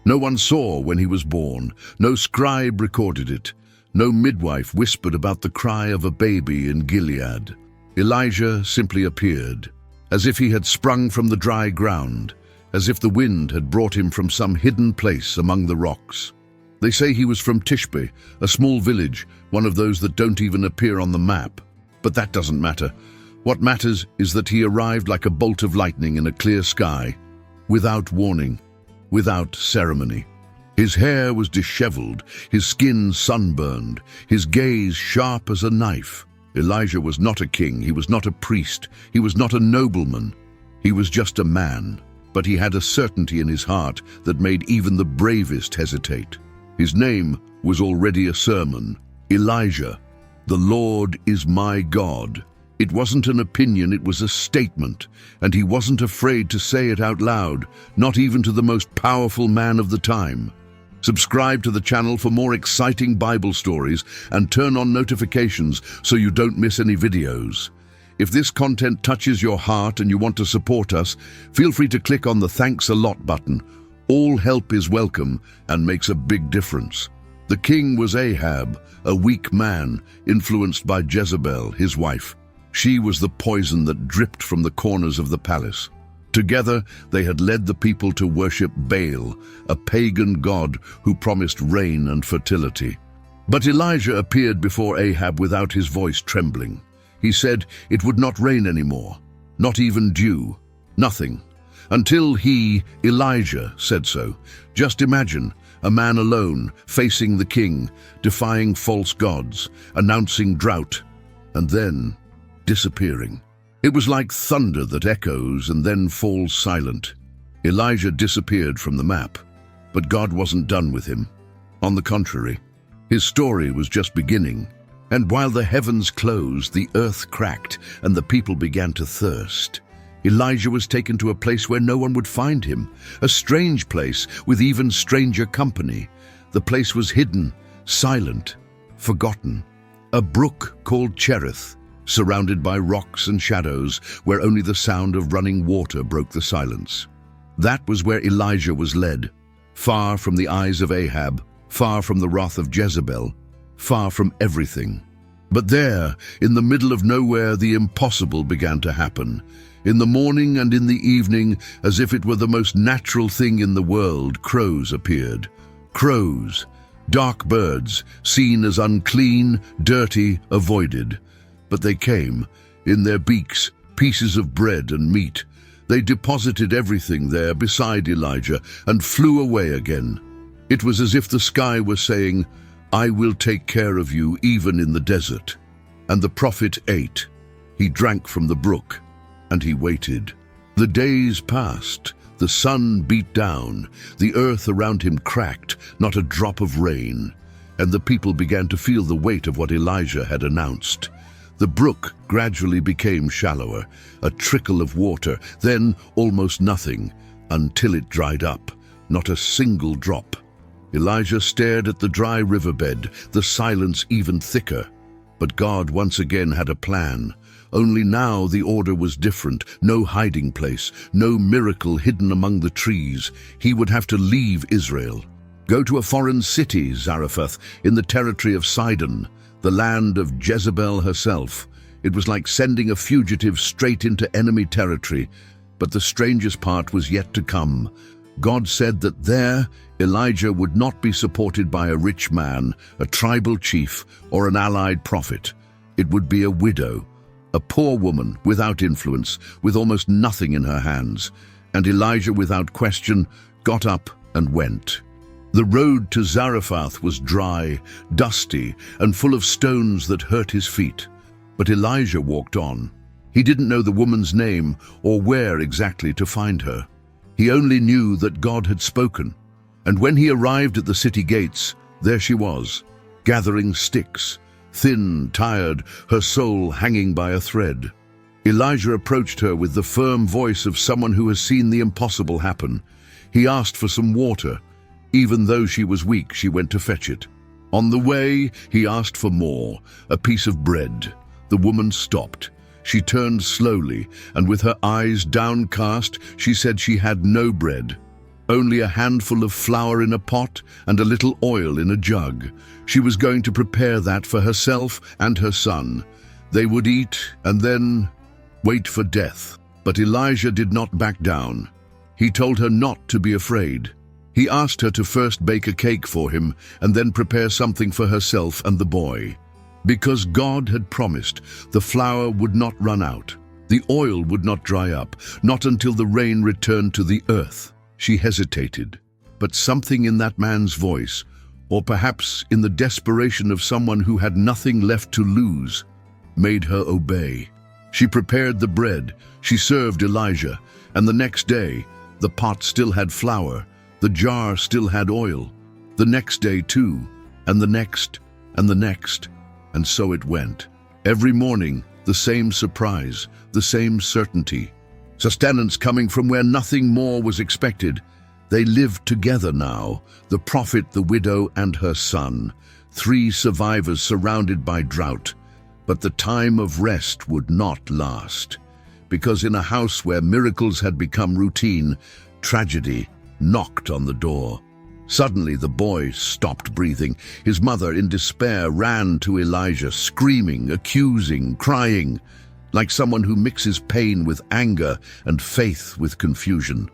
No one saw when he was born, no scribe recorded it, no midwife whispered about the cry of a baby in Gilead. Elijah simply appeared, as if he had sprung from the dry ground, as if the wind had brought him from some hidden place among the rocks. They say he was from Tishbe, a small village, one of those that don't even appear on the map. But that doesn't matter. What matters is that he arrived like a bolt of lightning in a clear sky, without warning, without ceremony. His hair was disheveled, his skin sunburned, his gaze sharp as a knife. Elijah was not a king, he was not a priest, he was not a nobleman. He was just a man, but he had a certainty in his heart that made even the bravest hesitate. His name was already a sermon. Elijah, the Lord is my God. It wasn't an opinion, it was a statement, and he wasn't afraid to say it out loud, not even to the most powerful man of the time. Subscribe to the channel for more exciting Bible stories and turn on notifications so you don't miss any videos. If this content touches your heart and you want to support us, feel free to click on the Thanks a Lot button. All help is welcome and makes a big difference. The king was Ahab, a weak man, influenced by Jezebel, his wife. She was the poison that dripped from the corners of the palace. Together, they had led the people to worship Baal, a pagan god who promised rain and fertility. But Elijah appeared before Ahab without his voice trembling. He said it would not rain anymore, not even dew, nothing, until he, Elijah, said so. Just imagine, a man alone, facing the king, defying false gods, announcing drought, and then disappearing. It was like thunder that echoes and then falls silent. Elijah disappeared from the map, but God wasn't done with him. On the contrary, his story was just beginning. And while the heavens closed, the earth cracked, and the people began to thirst. Elijah was taken to a place where no one would find him, a strange place with even stranger company. The place was hidden, silent, forgotten. A brook called Cherith, surrounded by rocks and shadows, where only the sound of running water broke the silence. That was where Elijah was led, far from the eyes of Ahab, far from the wrath of Jezebel, far from everything. But there, in the middle of nowhere, the impossible began to happen. In the morning and in the evening, as if it were the most natural thing in the world, crows appeared. Crows, dark birds, seen as unclean, dirty, avoided. But they came, in their beaks, pieces of bread and meat. They deposited everything there beside Elijah and flew away again. It was as if the sky was saying, I will take care of you even in the desert. And the prophet ate. He drank from the brook, and he waited. The days passed. The sun beat down. The earth around him cracked, not a drop of rain. And the people began to feel the weight of what Elijah had announced. The brook gradually became shallower, a trickle of water, then almost nothing, until it dried up, not a single drop. Elijah stared at the dry riverbed, the silence even thicker. But God once again had a plan. Only now the order was different, no hiding place, no miracle hidden among the trees. He would have to leave Israel. Go to a foreign city, Zarapath, in the territory of Sidon, the land of Jezebel herself. It was like sending a fugitive straight into enemy territory. But the strangest part was yet to come. God said that there, Elijah would not be supported by a rich man, a tribal chief, or an allied prophet. It would be a widow, a poor woman without influence, with almost nothing in her hands. And Elijah, without question, got up and went. The road to Zarephath was dry, dusty, and full of stones that hurt his feet. But Elijah walked on. He didn't know the woman's name or where exactly to find her. He only knew that God had spoken. And when he arrived at the city gates, there she was, gathering sticks, thin, tired, her soul hanging by a thread. Elijah approached her with the firm voice of someone who has seen the impossible happen. He asked for some water. Even though she was weak, she went to fetch it. On the way, he asked for more, a piece of bread. The woman stopped. She turned slowly, and with her eyes downcast, she said she had no bread. only a handful of flour in a pot and a little oil in a jug. She was going to prepare that for herself and her son. They would eat and then wait for death. But Elijah did not back down. He told her not to be afraid. He asked her to first bake a cake for him and then prepare something for herself and the boy. Because God had promised, the flour would not run out. The oil would not dry up, not until the rain returned to the earth. She hesitated, but something in that man's voice, or perhaps in the desperation of someone who had nothing left to lose, made her obey. She prepared the bread, she served Elijah, and the next day, the pot still had flour, the jar still had oil. The next day too, and the next, and the next, and so it went. Every morning, the same surprise, the same certainty. Sustenance coming from where nothing more was expected. They lived together now, the prophet, the widow, and her son, 3 survivors surrounded by drought. But the time of rest would not last, because in a house where miracles had become routine, tragedy knocked on the door. Suddenly the boy stopped breathing. His mother, in despair, ran to Elijah, screaming, accusing, crying, like someone who mixes pain with anger and faith with confusion.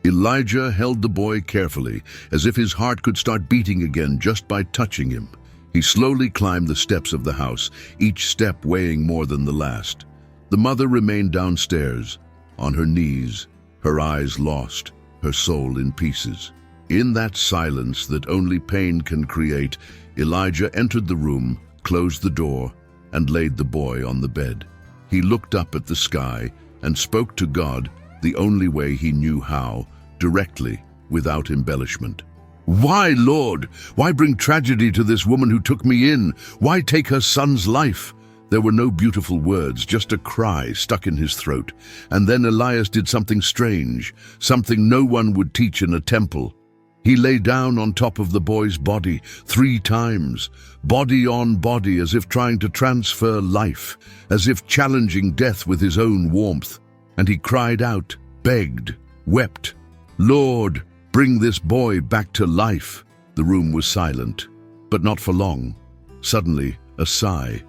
Elijah held the boy carefully, as if his heart could start beating again just by touching him. He slowly climbed the steps of the house, each step weighing more than the last. The mother remained downstairs, on her knees, her eyes lost, her soul in pieces. In that silence that only pain can create, Elijah entered the room, closed the door, and laid the boy on the bed. He looked up at the sky and spoke to God the only way he knew how, directly, without embellishment. "Why, Lord? Why bring tragedy to this woman who took me in? Why take her son's life?" There were no beautiful words, just a cry stuck in his throat. And then Elias did something strange, something no one would teach in a temple. He lay down on top of the boy's body 3 times, body on body, as if trying to transfer life, as if challenging death with his own warmth. And he cried out, begged, wept, "Lord, bring this boy back to life." The room was silent, but not for long. Suddenly, a sigh,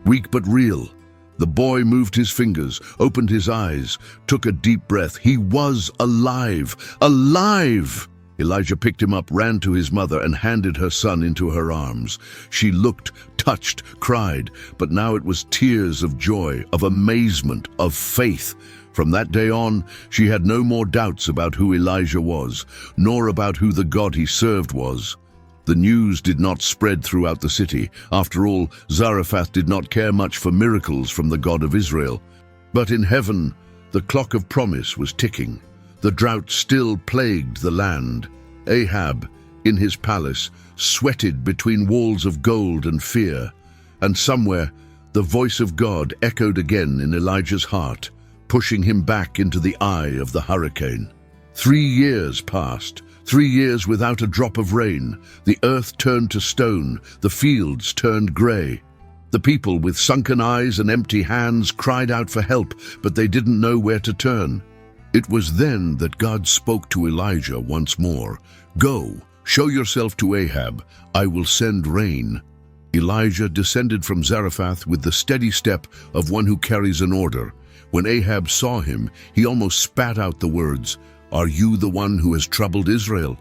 weak but real. The boy moved his fingers, opened his eyes, took a deep breath. He was alive! Alive! Elijah picked him up, ran to his mother, and handed her son into her arms. She looked, touched, cried, but now it was tears of joy, of amazement, of faith. From that day on, she had no more doubts about who Elijah was, nor about who the God he served was. The news did not spread throughout the city. After all, Zarapath did not care much for miracles from the God of Israel. But in heaven, the clock of promise was ticking. The drought still plagued the land. Ahab, in his palace, sweated between walls of gold and fear. And somewhere, the voice of God echoed again in Elijah's heart, pushing him back into the eye of the hurricane. 3 years passed. 3 years without a drop of rain. The earth turned to stone. The fields turned gray. The people with sunken eyes and empty hands cried out for help, but they didn't know where to turn. It was then that God spoke to Elijah once more. "Go, show yourself to Ahab. I will send rain." Elijah descended from Zarephath with the steady step of one who carries an order. When Ahab saw him, he almost spat out the words, "Are you the one who has troubled Israel?"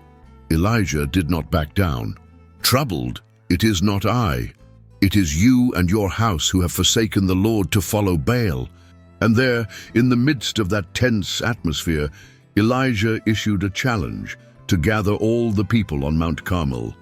Elijah did not back down. "Troubled? It is not I. It is you and your house who have forsaken the Lord to follow Baal." And there, in the midst of that tense atmosphere, Elijah issued a challenge to gather all the people on Mount Carmel,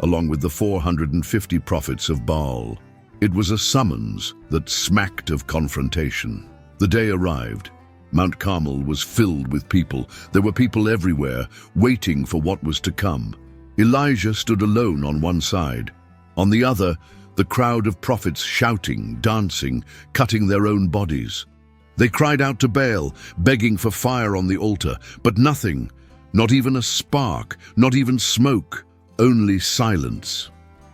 along with the 450 prophets of Baal. It was a summons that smacked of confrontation. The day arrived. Mount Carmel was filled with people. There were people everywhere, waiting for what was to come. Elijah stood alone on one side. On the other, the crowd of prophets shouting, dancing, cutting their own bodies. They cried out to Baal, begging for fire on the altar, but nothing, not even a spark, not even smoke, only silence.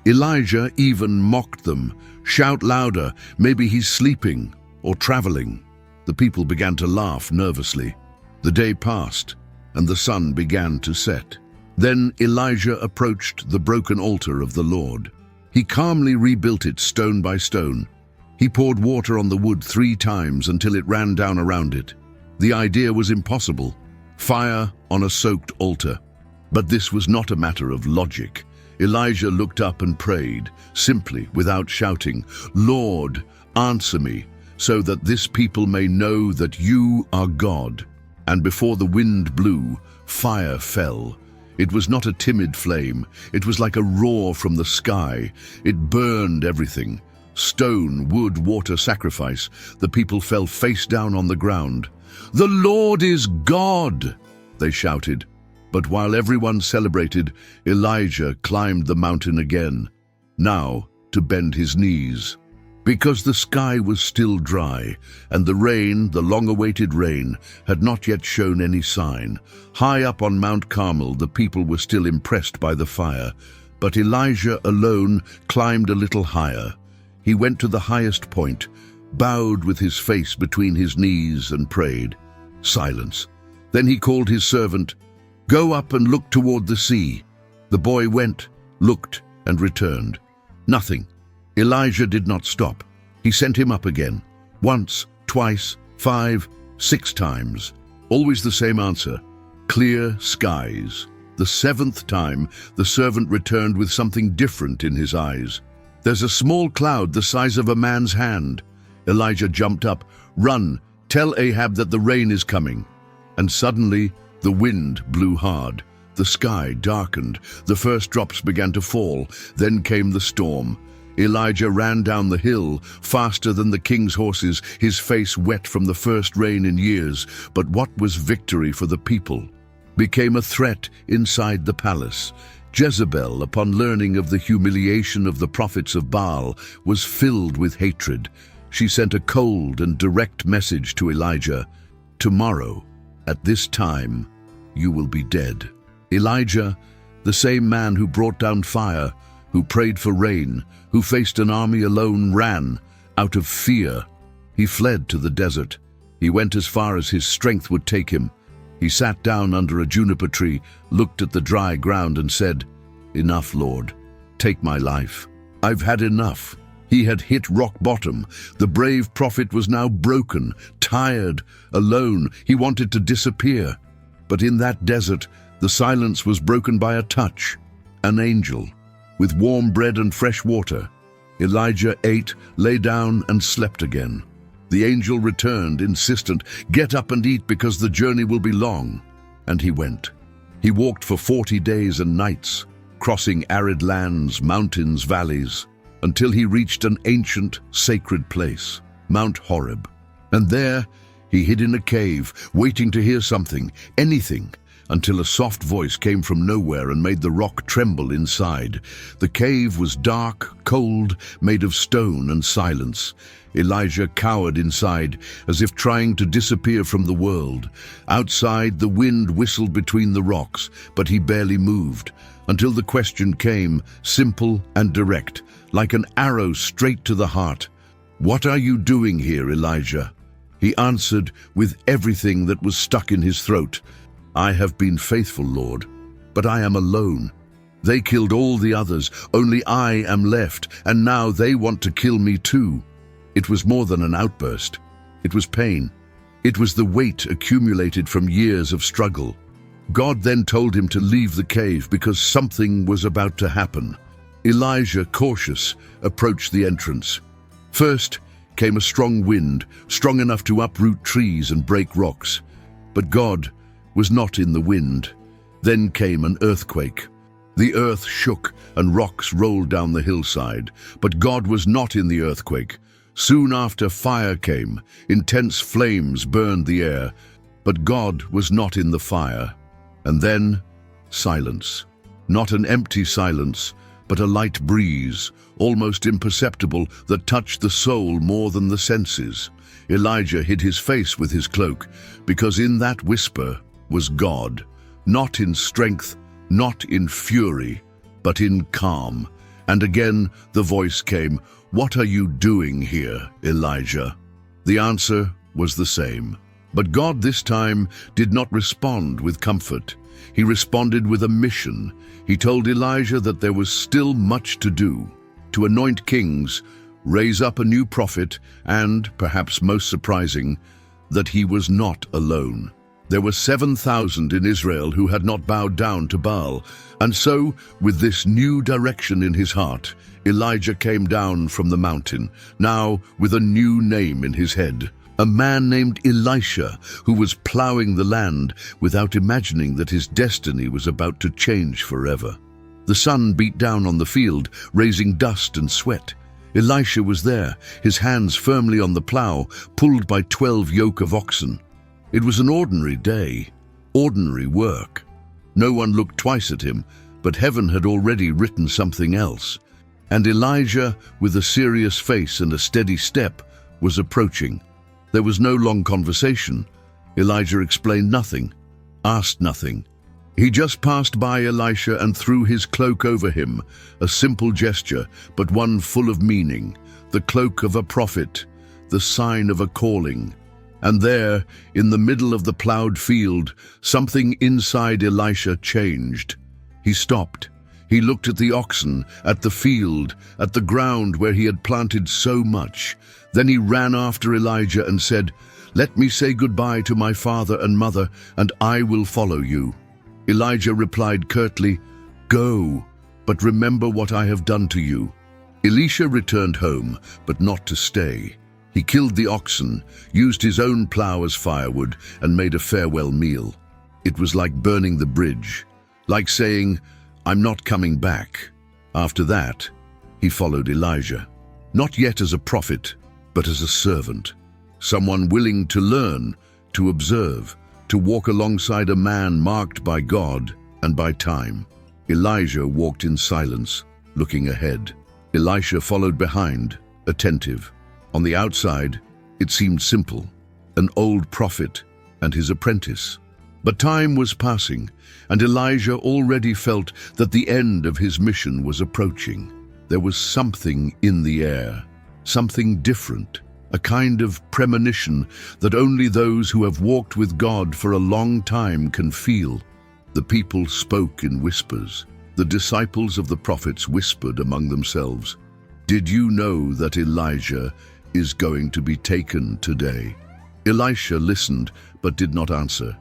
Elijah even mocked them. "Shout louder, maybe he's sleeping or traveling." The people began to laugh nervously. The day passed. and the sun began to set. Then Elijah approached the broken altar of the Lord. He calmly rebuilt it stone by stone. He poured water on the wood 3 times until it ran down around it. The idea was impossible. Fire on a soaked altar. But this was not a matter of logic. Elijah looked up and prayed, simply, without shouting, "Lord, answer me, so that this people may know that you are God." And before the wind blew, fire fell. It was not a timid flame. It was like a roar from the sky. It burned everything. Stone, wood, water, sacrifice. The people fell face down on the ground. "The Lord is God!" they shouted. But while everyone celebrated, Elijah climbed the mountain again, now to bend his knees. Because the sky was still dry, and the rain, the long-awaited rain, had not yet shown any sign. High up on Mount Carmel, the people were still impressed by the fire, but Elijah alone climbed a little higher. He went to the highest point, bowed with his face between his knees and prayed. Silence. Then he called his servant, "Go up and look toward the sea." The boy went, looked, and returned. Nothing. Elijah did not stop. He sent him up again. Once, twice, 5, 6 times. Always the same answer. Clear skies. The 7th time, the servant returned with something different in his eyes. "There's a small cloud the size of a man's hand." Elijah jumped up. "Run, tell Ahab that the rain is coming." And suddenly, the wind blew hard. The sky darkened. The first drops began to fall. Then came the storm. Elijah ran down the hill, faster than the king's horses, his face wet from the first rain in years. But what was victory for the people became a threat inside the palace. Jezebel, upon learning of the humiliation of the prophets of Baal, was filled with hatred. She sent a cold and direct message to Elijah. "Tomorrow, at this time, you will be dead." Elijah, the same man who brought down fire, who prayed for rain, who faced an army alone, ran out of fear. He fled to the desert. He went as far as his strength would take him. He sat down under a juniper tree, looked at the dry ground and said, "Enough, Lord. Take my life. I've had enough." He had hit rock bottom. The brave prophet was now broken, tired, alone. He wanted to disappear. But in that desert, the silence was broken by a touch. An angel, with warm bread and fresh water. Elijah ate, lay down, and slept again. The angel returned, insistent, "Get up and eat, because the journey will be long." And he went. He walked for 40 days and nights, crossing arid lands, mountains, valleys, until he reached an ancient, sacred place, Mount Horeb. And there, he hid in a cave, waiting to hear something, anything, until a soft voice came from nowhere and made the rock tremble inside. The cave was dark, cold, made of stone and silence. Elijah cowered inside, as if trying to disappear from the world. Outside, the wind whistled between the rocks, but he barely moved, until the question came, simple and direct, like an arrow straight to the heart. "What are you doing here, Elijah?" He answered with everything that was stuck in his throat. "I have been faithful, Lord, but I am alone. They killed all the others, only I am left, and now they want to kill me too." It was more than an outburst. It was pain. It was the weight accumulated from years of struggle. God then told him to leave the cave because something was about to happen. Elijah, cautious, approached the entrance. First came a strong wind, strong enough to uproot trees and break rocks. But God was not in the wind. Then came an earthquake. The earth shook and rocks rolled down the hillside. But God was not in the earthquake. Soon after, fire came. Intense flames burned the air. But God was not in the fire. And then, silence. Not an empty silence, but a light breeze, almost imperceptible, that touched the soul more than the senses. Elijah hid his face with his cloak, because in that whisper was God, not in strength, not in fury, but in calm. And again the voice came, "What are you doing here, Elijah?" The answer was the same. But God this time did not respond with comfort. He responded with a mission. He told Elijah that there was still much to do, to anoint kings, raise up a new prophet, and, perhaps most surprising, that he was not alone. There were 7,000 in Israel who had not bowed down to Baal, and so, with this new direction in his heart, Elijah came down from the mountain, now with a new name in his head. A man named Elisha, who was plowing the land without imagining that his destiny was about to change forever. The sun beat down on the field, raising dust and sweat. Elisha was there, his hands firmly on the plow, pulled by 12 yoke of oxen. It was an ordinary day, ordinary work. No one looked twice at him, but heaven had already written something else. And Elijah, with a serious face and a steady step, was approaching. There was no long conversation. Elijah explained nothing, asked nothing. He just passed by Elisha and threw his cloak over him, a simple gesture, but one full of meaning, the cloak of a prophet, the sign of a calling. And there, in the middle of the plowed field, something inside Elisha changed. He stopped. He looked at the oxen, at the field, at the ground where he had planted so much. Then he ran after Elijah and said, "Let me say goodbye to my father and mother, and I will follow you." Elijah replied curtly, "Go, but remember what I have done to you." Elisha returned home, but not to stay. He killed the oxen, used his own plow as firewood, and made a farewell meal. It was like burning the bridge, like saying, "I'm not coming back." After that, he followed Elijah, not yet as a prophet, but as a servant, someone willing to learn, to observe, to walk alongside a man marked by God and by time. Elijah walked in silence, looking ahead. Elisha followed behind, attentive. On the outside, it seemed simple, an old prophet and his apprentice. But time was passing, and Elijah already felt that the end of his mission was approaching. There was something in the air, something different, a kind of premonition that only those who have walked with God for a long time can feel. The people spoke in whispers. The disciples of the prophets whispered among themselves, "Did you know that Elijah is going to be taken today?" Elisha listened but did not answer.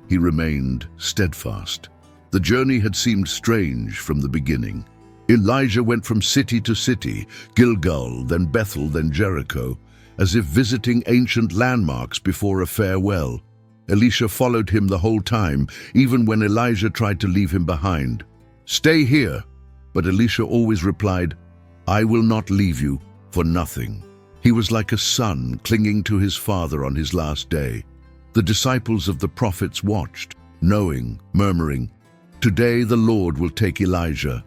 He remained steadfast. The journey had seemed strange from the beginning. Elijah went from city to city, Gilgal, then Bethel, then Jericho, as if visiting ancient landmarks before a farewell. Elisha followed him the whole time, even when Elijah tried to leave him behind. "Stay here." But Elisha always replied, "I will not leave you for nothing." He was like a son clinging to his father on his last day. The disciples of the prophets watched, knowing, murmuring, "Today the Lord will take Elijah."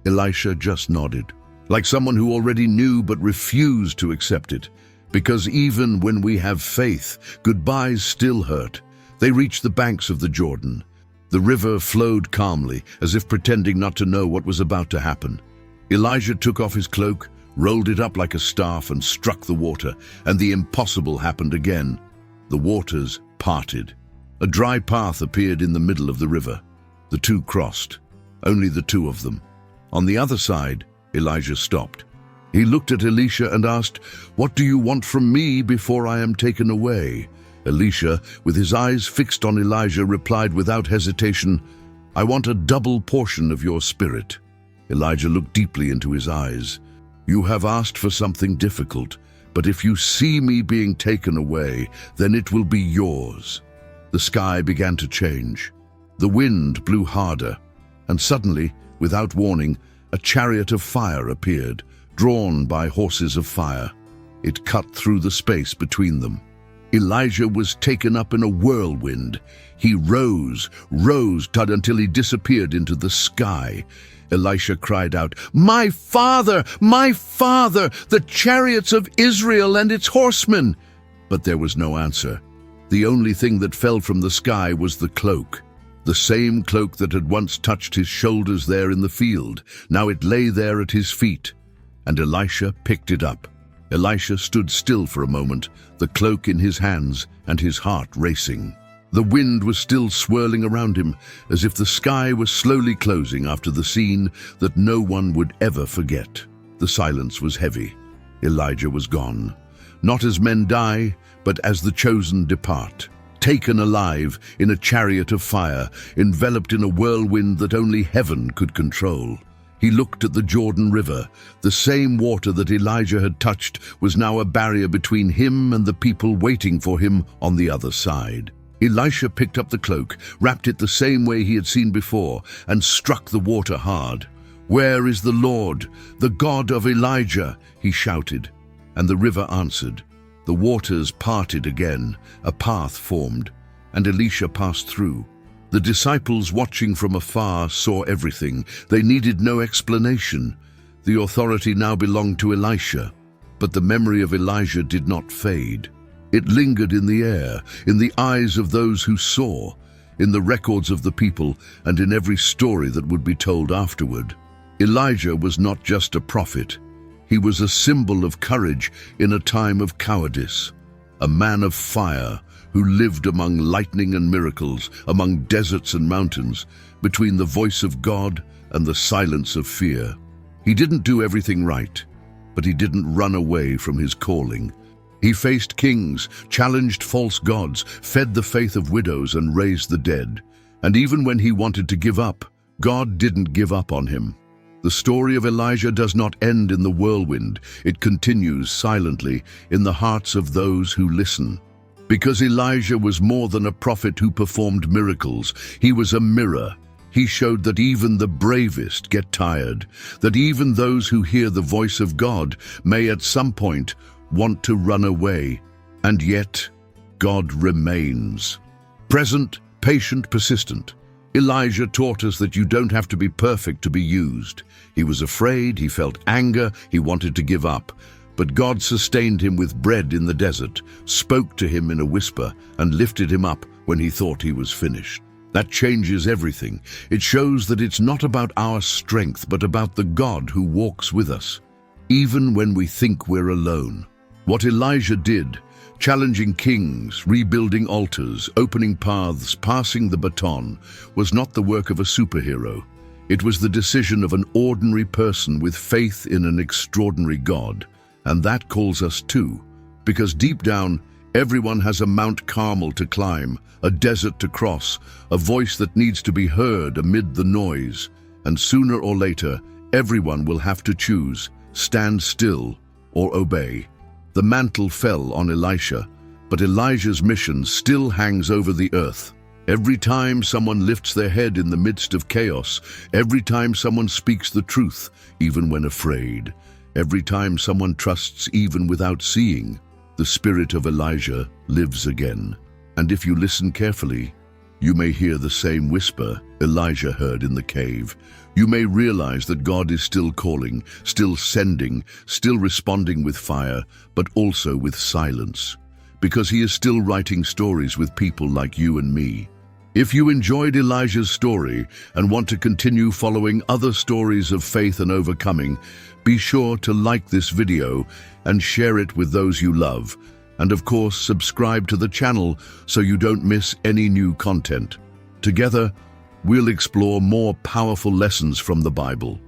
Elisha just nodded, like someone who already knew but refused to accept it. Because even when we have faith, goodbyes still hurt. They reached the banks of the Jordan. The river flowed calmly, as if pretending not to know what was about to happen. Elijah took off his cloak, rolled it up like a staff, and struck the water, and the impossible happened again. The waters parted. A dry path appeared in the middle of the river. The two crossed, only the two of them. On the other side, Elijah stopped. He looked at Elisha and asked, "What do you want from me before I am taken away?" Elisha, with his eyes fixed on Elijah, replied without hesitation, "I want a double portion of your spirit." Elijah looked deeply into his eyes. "You have asked for something difficult, but if you see me being taken away, then it will be yours." The sky began to change. The wind blew harder, and suddenly, without warning, a chariot of fire appeared, drawn by horses of fire. It cut through the space between them. Elijah was taken up in a whirlwind. He rose until he disappeared into the sky. Elisha cried out, my father, the chariots of Israel and its horsemen!" But there was no answer. The only thing that fell from the sky was the cloak. The same cloak that had once touched his shoulders there in the field. Now it lay there at his feet, and Elisha picked it up. Elisha stood still for a moment, the cloak in his hands and his heart racing. The wind was still swirling around him, as if the sky was slowly closing after the scene that no one would ever forget. The silence was heavy. Elijah was gone. Not as men die, but as the chosen depart. Taken alive in a chariot of fire, enveloped in a whirlwind that only heaven could control. He looked at the Jordan River. The same water that Elijah had touched was now a barrier between him and the people waiting for him on the other side. Elisha picked up the cloak, wrapped it the same way he had seen before, and struck the water hard. "Where is the Lord, the God of Elijah?" he shouted. And the river answered. The waters parted again, a path formed, and Elisha passed through. The disciples watching from afar saw everything. They needed no explanation. The authority now belonged to Elisha, but the memory of Elijah did not fade. It lingered in the air, in the eyes of those who saw, in the records of the people, and in every story that would be told afterward. Elijah was not just a prophet. He was a symbol of courage in a time of cowardice, a man of fire who lived among lightning and miracles, among deserts and mountains, between the voice of God and the silence of fear. He didn't do everything right, but he didn't run away from his calling. He faced kings, challenged false gods, fed the faith of widows, and raised the dead. And even when he wanted to give up, God didn't give up on him. The story of Elijah does not end in the whirlwind. It continues silently in the hearts of those who listen. Because Elijah was more than a prophet who performed miracles, he was a mirror. He showed that even the bravest get tired, that even those who hear the voice of God may at some point want to run away, and yet God remains. Present, patient, persistent. Elijah taught us that you don't have to be perfect to be used. He was afraid, he felt anger, he wanted to give up. But God sustained him with bread in the desert, spoke to him in a whisper, and lifted him up when he thought he was finished. That changes everything. It shows that it's not about our strength, but about the God who walks with us, even when we think we're alone. What Elijah did, challenging kings, rebuilding altars, opening paths, passing the baton, was not the work of a superhero. It was the decision of an ordinary person with faith in an extraordinary God. And that calls us too, because deep down, everyone has a Mount Carmel to climb, a desert to cross, a voice that needs to be heard amid the noise. And sooner or later, everyone will have to choose, stand still or obey. The mantle fell on Elisha, but Elijah's mission still hangs over the earth. Every time someone lifts their head in the midst of chaos, every time someone speaks the truth, even when afraid, every time someone trusts even without seeing, the spirit of Elijah lives again. And if you listen carefully, you may hear the same whisper Elijah heard in the cave. You may realize that God is still calling, still sending, still responding with fire, but also with silence, because he is still writing stories with people like you and me. If you enjoyed Elijah's story and want to continue following other stories of faith and overcoming, be sure to like this video and share it with those you love. And of course, subscribe to the channel so you don't miss any new content. Together, we'll explore more powerful lessons from the Bible.